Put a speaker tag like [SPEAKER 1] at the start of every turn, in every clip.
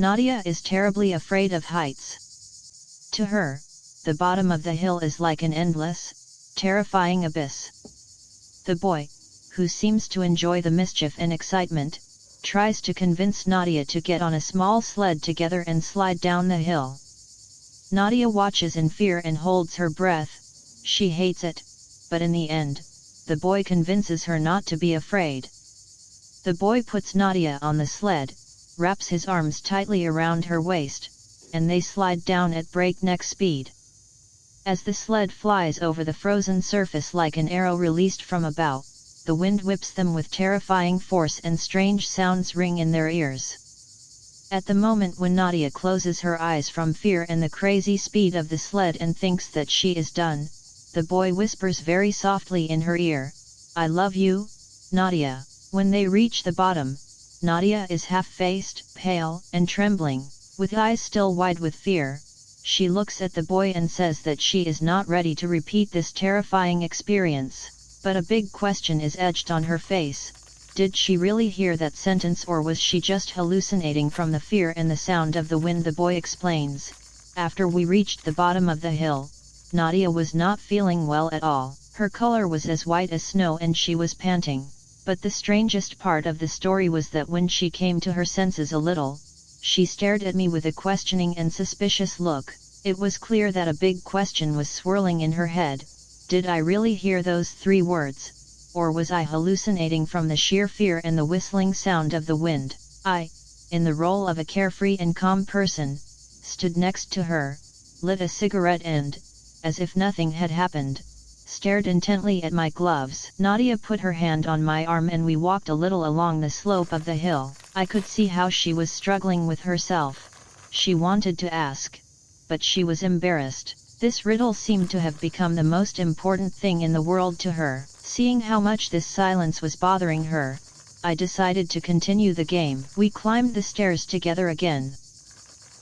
[SPEAKER 1] Nadia is terribly afraid of heights. To her, the bottom of the hill is like an endless, terrifying abyss. The boy, who seems to enjoy the mischief and excitement, tries to convince Nadia to get on a small sled together and slide down the hill. Nadia watches in fear and holds her breath. She hates it, but in the end, the boy convinces her not to be afraid. The boy puts Nadia on the sled, wraps his arms tightly around her waist, and they slide down at breakneck speed. As the sled flies over the frozen surface like an arrow released from a bow, the wind whips them with terrifying force and strange sounds ring in their ears. At the moment when Nadia closes her eyes from fear and the crazy speed of the sled and thinks that she is done, the boy whispers very softly in her ear, "I love you, Nadia." When they reach the bottom, Nadia is half-faced, pale, and trembling, with eyes still wide with fear. She looks at the boy and says that she is not ready to repeat this terrifying experience. But a big question is etched on her face. Did she really hear that sentence, or was she just hallucinating from the fear and the sound of the wind? The boy explains. After we reached the bottom of the hill, Nadia was not feeling well at all. Her color was as white as snow and she was panting. But the strangest part of the story was that when she came to her senses a little, she stared at me with a questioning and suspicious look. It was clear that a big question was swirling in her head. Did I really hear those 3 words, or was I hallucinating from the sheer fear and the whistling sound of the wind? I, in the role of a carefree and calm person, stood next to her, lit a cigarette and, as if nothing had happened, stared intently at my gloves. Nadia put her hand on my arm and we walked a little along the slope of the hill. I could see how she was struggling with herself. She wanted to ask, but she was embarrassed. This riddle seemed to have become the most important thing in the world to her. Seeing how much this silence was bothering her, I decided to continue the game. We climbed the stairs together again.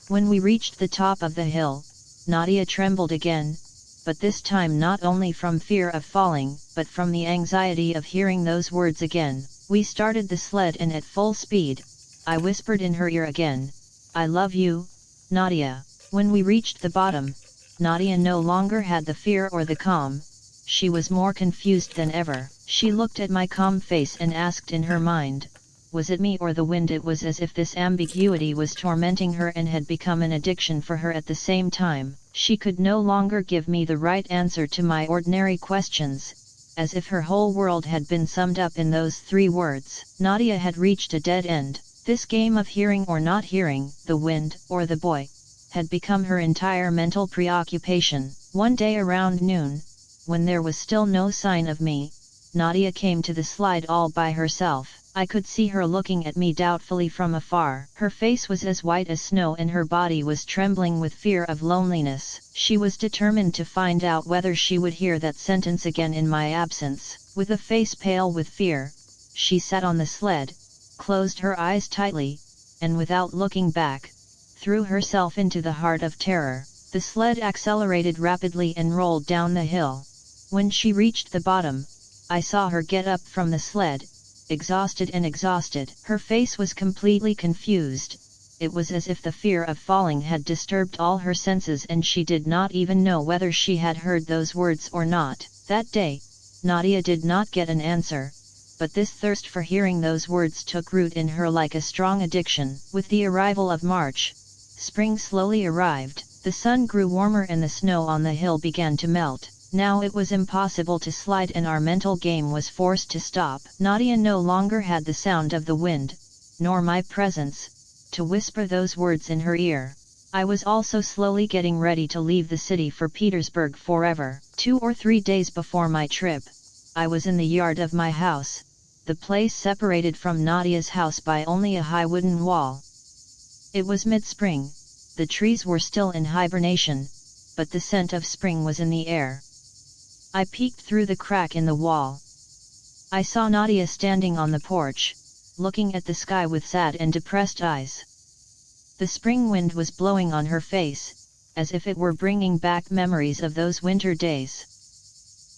[SPEAKER 1] When we reached the top of the hill, Nadia trembled again, but this time not only from fear of falling, but from the anxiety of hearing those words again. We started the sled and at full speed, I whispered in her ear again, "I love you, Nadia." When we reached the bottom, Nadia no longer had the fear or the calm. She was more confused than ever. She looked at my calm face and asked in her mind, was it me or the wind? It was as if this ambiguity was tormenting her and had become an addiction for her at the same time. She could no longer give me the right answer to my ordinary questions, as if her whole world had been summed up in those 3 words. Nadia had reached a dead end. This game of hearing or not hearing, the wind or the boy, had become her entire mental preoccupation. One day around noon, when there was still no sign of me, Nadia came to the slide all by herself. I could see her looking at me doubtfully from afar. Her face was as white as snow and her body was trembling with fear of loneliness. She was determined to find out whether she would hear that sentence again in my absence. With a face pale with fear, she sat on the sled, closed her eyes tightly, and without looking back, threw herself into the heart of terror. The sled accelerated rapidly and rolled down the hill. When she reached the bottom, I saw her get up from the sled, exhausted. Her face was completely confused. It was as if the fear of falling had disturbed all her senses and she did not even know whether she had heard those words or not. That day, Nadia did not get an answer, but this thirst for hearing those words took root in her like a strong addiction. With the arrival of March, spring slowly arrived. The sun grew warmer and the snow on the hill began to melt. Now it was impossible to slide and our mental game was forced to stop. Nadia no longer had the sound of the wind, nor my presence, to whisper those words in her ear. I was also slowly getting ready to leave the city for Petersburg forever. 2 or 3 days before my trip, I was in the yard of my house, the place separated from Nadia's house by only a high wooden wall. It was mid-spring, the trees were still in hibernation, but the scent of spring was in the air. I peeked through the crack in the wall. I saw Nadia standing on the porch, looking at the sky with sad and depressed eyes. The spring wind was blowing on her face, as if it were bringing back memories of those winter days.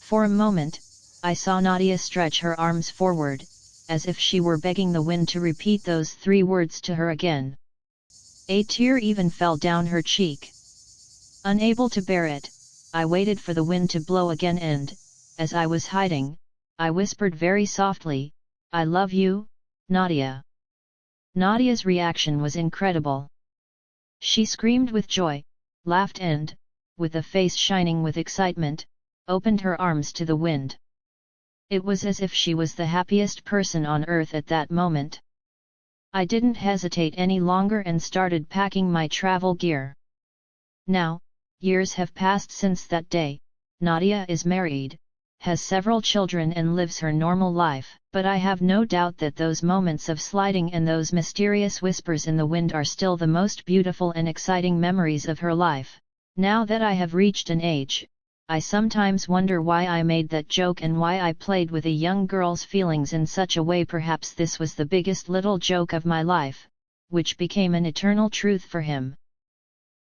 [SPEAKER 1] For a moment, I saw Nadia stretch her arms forward, as if she were begging the wind to repeat those 3 words to her again. A tear even fell down her cheek. Unable to bear it, I waited for the wind to blow again and, as I was hiding, I whispered very softly, "I love you, Nadia." Nadia's reaction was incredible. She screamed with joy, laughed and, with a face shining with excitement, opened her arms to the wind. It was as if she was the happiest person on earth at that moment. I didn't hesitate any longer and started packing my travel gear. Now, years have passed since that day. Nadia is married, has several children and lives her normal life. But I have no doubt that those moments of sliding and those mysterious whispers in the wind are still the most beautiful and exciting memories of her life. Now that I have reached an age, I sometimes wonder why I made that joke and why I played with a young girl's feelings in such a way. Perhaps this was the biggest little joke of my life, which became an eternal truth for him.